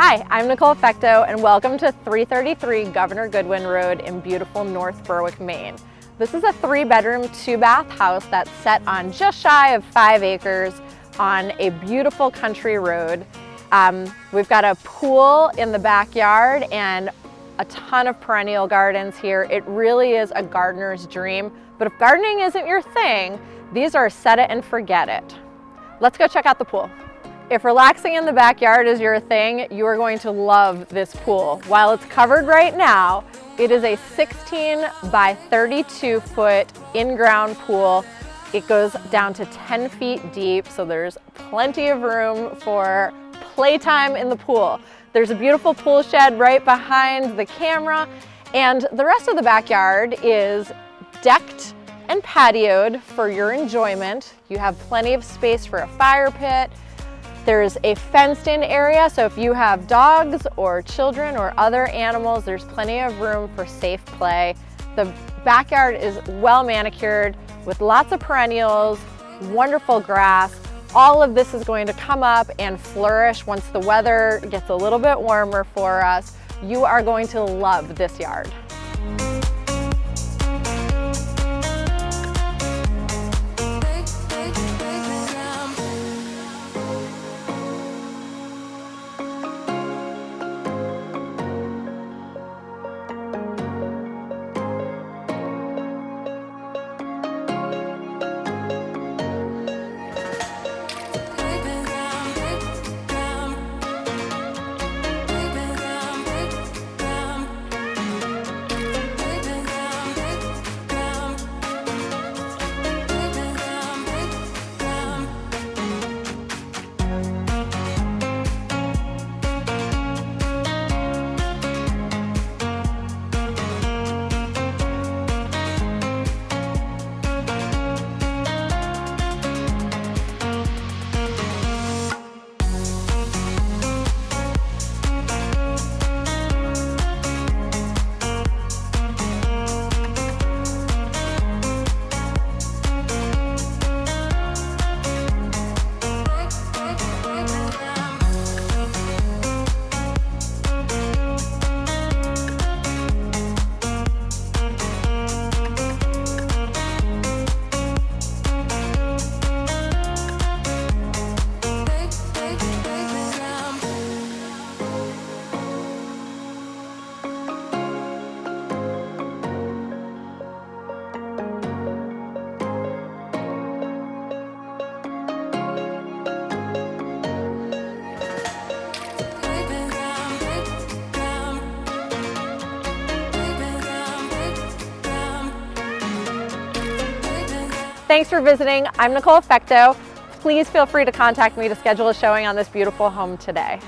Hi, I'm Nichole Fecteau, and welcome to 333 Governor Goodwin Road in beautiful North Berwick, Maine. This is a 3-bedroom, 2-bath house that's set on just shy of 5 acres on a beautiful country road. We've got a pool in the backyard and a ton of perennial gardens here. It really is a gardener's dream, but if gardening isn't your thing, these are set it and forget it. Let's go check out the pool. If relaxing in the backyard is your thing, you are going to love this pool. While it's covered right now, it is a 16 by 32 foot in-ground pool. It goes down to 10 feet deep, so there's plenty of room for playtime in the pool. There's a beautiful pool shed right behind the camera, and the rest of the backyard is decked and patioed for your enjoyment. You have plenty of space for a fire pit. There's a fenced-in area, so if you have dogs or children or other animals, there's plenty of room for safe play. The backyard is well manicured with lots of perennials, wonderful grass. All of this is going to come up and flourish once the weather gets a little bit warmer for us. You are going to love this yard. Thanks for visiting. I'm Nichole Fecteau. Please feel free to contact me to schedule a showing on this beautiful home today.